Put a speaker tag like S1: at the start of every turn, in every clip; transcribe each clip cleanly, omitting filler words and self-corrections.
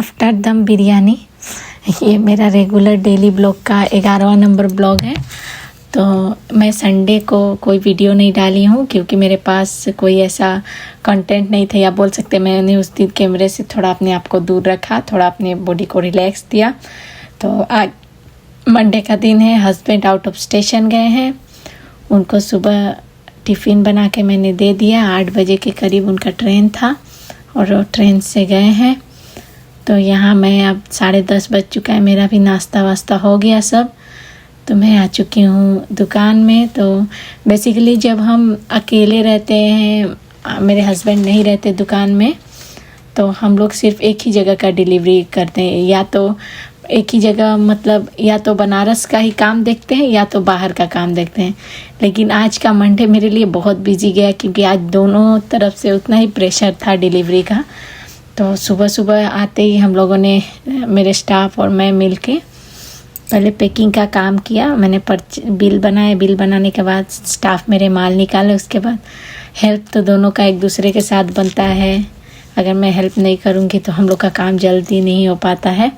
S1: After दम बिरयानी। ये मेरा रेगुलर डेली ब्लॉग का 11वां नंबर ब्लॉग है। तो मैं संडे को कोई वीडियो नहीं डाली हूँ क्योंकि मेरे पास कोई ऐसा कंटेंट नहीं था, या बोल सकते मैंने उस दिन कैमरे से थोड़ा अपने आप को दूर रखा, थोड़ा अपने बॉडी को रिलैक्स दिया। तो आज मंडे का दिन है, हस्बैंड आउट ऑफ स्टेशन गए हैं, उनको सुबह टिफ़िन बना के मैंने दे दिया। 8 बजे के करीब उनका ट्रेन था और ट्रेन से गए हैं। तो यहाँ मैं अब 10:30 बज चुका है, मेरा भी नाश्ता वास्ता हो गया सब। तो मैं आ चुकी हूँ दुकान में। तो बेसिकली जब हम अकेले रहते हैं, मेरे हस्बैंड नहीं रहते दुकान में, तो हम लोग सिर्फ एक ही जगह का डिलीवरी करते हैं, या तो एक ही जगह, मतलब या तो बनारस का ही काम देखते हैं या तो बाहर का काम देखते हैं। लेकिन आज का मंडे मेरे लिए बहुत बिजी गया क्योंकि आज दोनों तरफ से उतना ही प्रेशर था डिलीवरी का। तो सुबह सुबह आते ही हम लोगों ने, मेरे स्टाफ और मैं मिलके पहले पैकिंग का काम किया। मैंने बिल बनाए, बिल बनाने के बाद स्टाफ मेरे माल निकाले। उसके बाद हेल्प तो दोनों का एक दूसरे के साथ बनता है, अगर मैं हेल्प नहीं करूँगी तो हम लोग का काम जल्दी नहीं हो पाता है।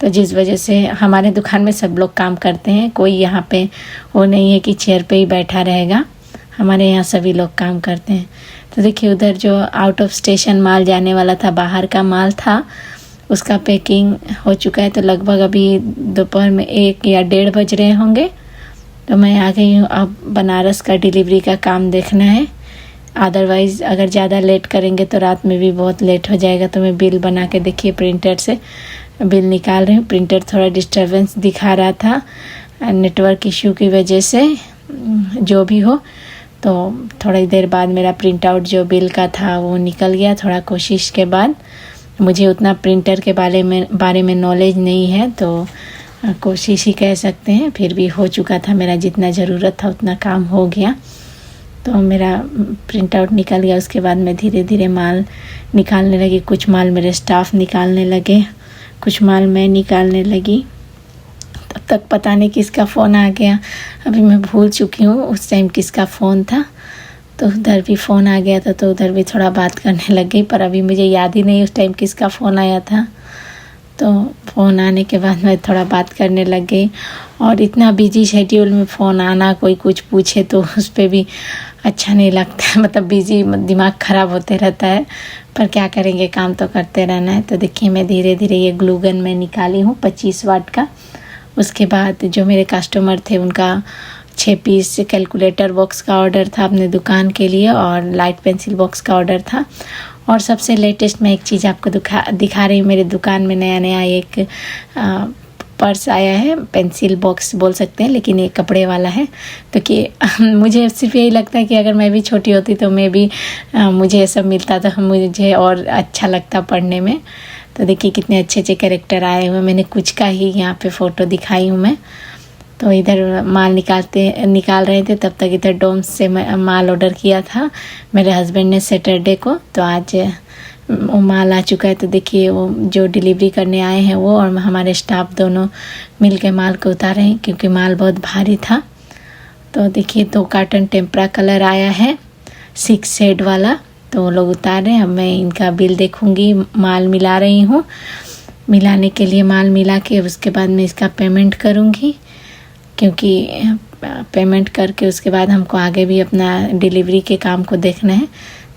S1: तो जिस वजह से हमारे दुकान में सब लोग काम करते हैं, कोई यहाँ पे वो नहीं है कि चेयर पे ही बैठा रहेगा, हमारे यहाँ सभी लोग काम करते हैं। तो देखिए उधर जो आउट ऑफ स्टेशन माल जाने वाला था, बाहर का माल था, उसका पैकिंग हो चुका है। तो लगभग अभी दोपहर में 1 या 1:30 बज रहे होंगे। तो मैं आ गई हूँ, अब बनारस का डिलीवरी का काम देखना है। अदरवाइज़ अगर ज़्यादा लेट करेंगे तो रात में भी बहुत लेट हो जाएगा। तो मैं बिल बना के, देखिए प्रिंटर से बिल निकाल रही हूँ। प्रिंटर थोड़ा डिस्टर्बेंस दिखा रहा था नेटवर्क इश्यू की वजह से, जो भी हो। तो थोड़ी देर बाद मेरा प्रिंट आउट जो बिल का था वो निकल गया, थोड़ा कोशिश के बाद। मुझे उतना प्रिंटर के बारे में नॉलेज नहीं है, तो कोशिश ही कह सकते हैं। फिर भी हो चुका था, मेरा जितना ज़रूरत था उतना काम हो गया। तो मेरा प्रिंट आउट निकल गया। उसके बाद मैं धीरे धीरे माल निकालने लगी। कुछ माल मेरे स्टाफ निकालने लगे, कुछ माल मैं निकालने लगी। तब तक पता नहीं किसका फ़ोन आ गया, अभी मैं भूल चुकी हूँ उस टाइम किसका फ़ोन था। तो उधर भी फ़ोन आ गया था, तो उधर भी थोड़ा बात करने लग गई, पर अभी मुझे याद ही नहीं उस टाइम किसका फ़ोन आया था। तो फ़ोन आने के बाद मैं थोड़ा बात करने लग गई। और इतना बिजी शेड्यूल में फ़ोन आना, कोई कुछ पूछे तो उस पर भी अच्छा नहीं लगता, मतलब बिजी, दिमाग ख़राब होते रहता है, पर क्या करेंगे, काम तो करते रहना है। तो देखिए मैं धीरे धीरे ये ग्लू गन मैं निकाली हूँ 25 वाट का। उसके बाद जो मेरे कस्टमर थे उनका 6 पीस कैलकुलेटर बॉक्स का ऑर्डर था अपने दुकान के लिए, और लाइट पेंसिल बॉक्स का ऑर्डर था। और सबसे लेटेस्ट मैं एक चीज़ आपको दिखा रही हूँ। मेरे दुकान में नया एक पर्स आया है, पेंसिल बॉक्स बोल सकते हैं, लेकिन ये कपड़े वाला है। तो कि मुझे सिर्फ यही लगता है कि अगर मैं भी छोटी होती तो मैं भी मुझे ये सब मिलता तो मुझे और अच्छा लगता पढ़ने में। तो देखिए कितने अच्छे अच्छे कैरेक्टर आए हुए, मैंने कुछ का ही यहाँ पे फ़ोटो दिखाई हूँ मैं। तो इधर माल निकाल रहे थे, तब तक इधर डोम्स से माल ऑर्डर किया था मेरे हस्बैंड ने सैटरडे को। तो आज वो माल आ चुका है। तो देखिए वो जो डिलीवरी करने आए हैं वो और हमारे स्टाफ दोनों मिल के माल को उतारे हैं क्योंकि माल बहुत भारी था। तो देखिए 2 कार्टन टेम्परा कलर आया है 6 शेड वाला, तो वो लोग उतार रहे हैं। अब मैं इनका बिल देखूंगी, माल मिला रही हूँ। मिलाने के लिए माल मिला के उसके बाद मैं इसका पेमेंट करूँगी, क्योंकि पेमेंट करके उसके बाद हमको आगे भी अपना डिलीवरी के काम को देखना है।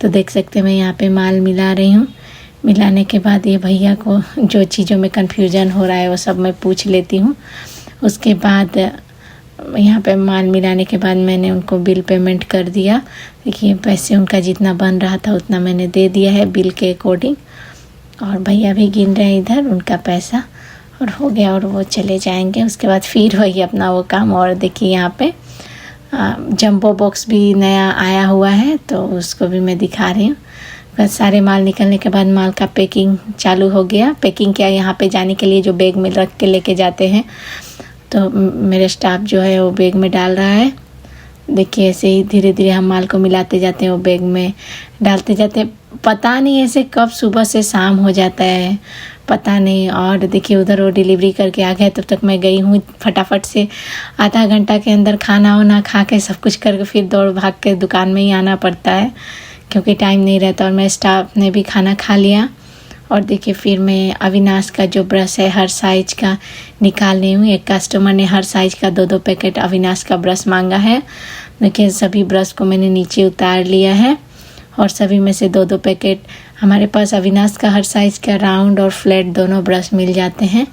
S1: तो देख सकते हैं मैं यहाँ पे माल मिला रही हूँ। मिलाने के बाद ये भैया को जो चीज़ों में कन्फ्यूजन हो रहा है वो सब मैं पूछ लेती हूँ। उसके बाद यहाँ पे माल मिलाने के बाद मैंने उनको बिल पेमेंट कर दिया। देखिए पैसे उनका जितना बन रहा था उतना मैंने दे दिया है बिल के अकॉर्डिंग। और भैया भी गिन रहे हैं इधर उनका पैसा, और हो गया और वो चले जाएंगे। उसके बाद फिर वही अपना वो काम। और देखिए यहाँ पे जंबो बॉक्स भी नया आया हुआ है, तो उसको भी मैं दिखा रही हूँ। बस सारे माल निकलने के बाद माल का पैकिंग चालू हो गया। पैकिंग क्या, यहाँ पे जाने के लिए जो बैग में रख के लेके जाते हैं, तो मेरे स्टाफ जो है वो बैग में डाल रहा है। देखिए ऐसे ही धीरे धीरे हम माल को मिलाते जाते हैं, वो बैग में डालते जाते हैं। पता नहीं ऐसे कब सुबह से शाम हो जाता है, पता नहीं। और देखिए उधर वो डिलीवरी करके आ गए, तब तक मैं गई हूँ फटाफट से आधा घंटा के अंदर खाना वाना खा के सब कुछ करके फिर दौड़ भाग के दुकान में ही आना पड़ता है क्योंकि टाइम नहीं रहता। और मेरे स्टाफ ने भी खाना खा लिया और देखिए फिर मैं अविनाश का जो ब्रश है हर साइज का निकाल रही हूँ। एक कस्टमर ने हर साइज का 2-2 पैकेट अविनाश का ब्रश मांगा है। देखिए सभी ब्रश को मैंने नीचे उतार लिया है और सभी में से 2-2 पैकेट। हमारे पास अविनाश का हर साइज का राउंड और फ्लैट दोनों ब्रश मिल जाते हैं।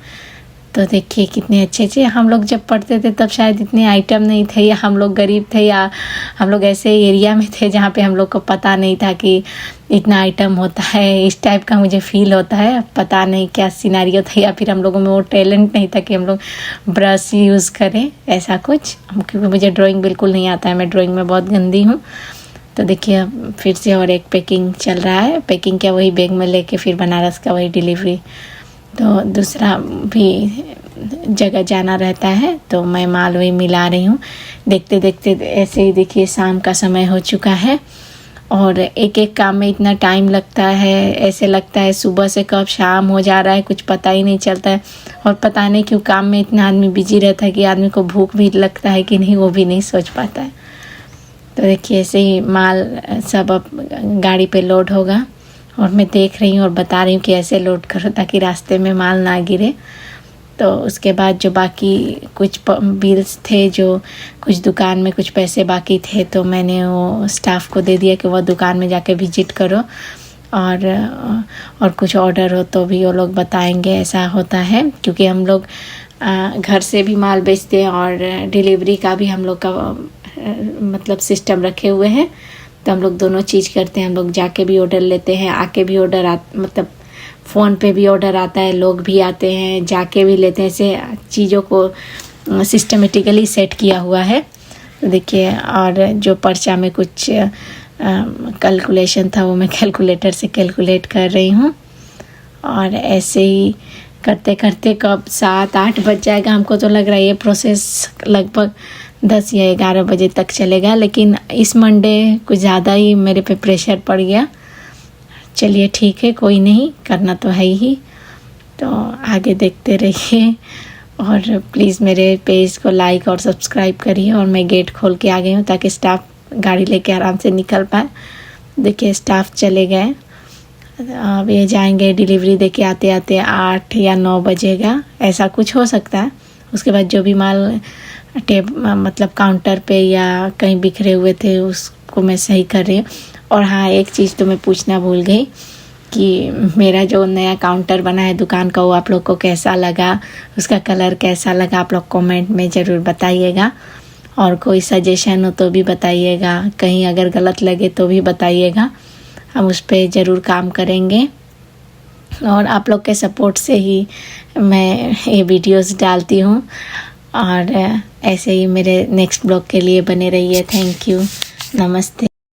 S1: तो देखिए कितने अच्छे अच्छे। हम लोग जब पढ़ते थे तब शायद इतने आइटम नहीं थे, या हम लोग गरीब थे, या हम लोग ऐसे एरिया में थे जहाँ पे हम लोग को पता नहीं था कि इतना आइटम होता है। इस टाइप का मुझे फील होता है। पता नहीं क्या सिनेरियो था, या फिर हम लोगों में वो टैलेंट नहीं था कि हम लोग ब्रश यूज़ करें, ऐसा कुछ। क्योंकि मुझे ड्राइंग बिल्कुल नहीं आता है, मैं ड्राइंग में बहुत गंदी हूँ। तो देखिए फिर से और एक पैकिंग चल रहा है। पैकिंग क्या, वही बैग में लेके फिर बनारस का वही डिलीवरी। तो दूसरा भी जगह जाना रहता है तो मैं माल वही मिला रही हूँ। देखते देखते ऐसे ही देखिए शाम का समय हो चुका है और एक एक काम में इतना टाइम लगता है, ऐसे लगता है सुबह से कब शाम हो जा रहा है कुछ पता ही नहीं चलता है। और पता नहीं क्यों काम में इतना आदमी बिजी रहता है कि आदमी को भूख भी लगता है कि नहीं, वो भी नहीं सोच पाता है। तो देखिए ऐसे ही माल सब अब गाड़ी पे लोड होगा और मैं देख रही हूँ और बता रही हूँ कि ऐसे लोड करो ताकि रास्ते में माल ना गिरे। तो उसके बाद जो बाकी कुछ बिल्स थे, जो कुछ दुकान में कुछ पैसे बाकी थे, तो मैंने वो स्टाफ को दे दिया कि वो दुकान में जाके विजिट करो और कुछ ऑर्डर हो तो भी वो लोग बताएंगे। ऐसा होता है क्योंकि हम लोग घर से भी माल बेचते हैं और डिलीवरी का भी हम लोग का मतलब सिस्टम रखे हुए हैं। तो हम लोग दोनों चीज़ करते हैं। हम लोग जाके भी ऑर्डर लेते हैं, आके भी ऑर्डर मतलब फ़ोन पे भी ऑर्डर आता है, लोग भी आते हैं, जाके भी लेते हैं। ऐसे चीज़ों को सिस्टमेटिकली सेट किया हुआ है। तो देखिए और जो पर्चा में कुछ कैलकुलेशन था वो मैं कैलकुलेटर से कैलकुलेट कर रही हूँ। और ऐसे ही करते करते कब 7-8 बज जाएगा। हमको तो लग रहा है ये प्रोसेस लगभग 10 या 11 बजे तक चलेगा, लेकिन इस मंडे कुछ ज़्यादा ही मेरे पे प्रेशर पड़ गया। चलिए ठीक है, कोई नहीं, करना तो है ही। तो आगे देखते रहिए और प्लीज़ मेरे पेज को लाइक और सब्सक्राइब करिए। और मैं गेट खोल के आ गई हूँ ताकि स्टाफ गाड़ी लेके आराम से निकल पाए। देखिए स्टाफ चले गए, अब ये जाएंगे डिलीवरी देके आते आते 8 या 9 बजेगा, ऐसा कुछ हो सकता है। उसके बाद जो भी माल मतलब काउंटर पे या कहीं बिखरे हुए थे उसको मैं सही कर रही हूँ। और हाँ, एक चीज़ तो मैं पूछना भूल गई कि मेरा जो नया काउंटर बना है दुकान का, वो आप लोग को कैसा लगा, उसका कलर कैसा लगा, आप लोग कमेंट में ज़रूर बताइएगा। और कोई सजेशन हो तो भी बताइएगा, कहीं अगर गलत लगे तो भी बताइएगा, हम उस पर ज़रूर काम करेंगे। और आप लोग के सपोर्ट से ही मैं ये वीडियोस डालती हूँ। और ऐसे ही मेरे नेक्स्ट ब्लॉग के लिए बने रहिए। थैंक यू, नमस्ते।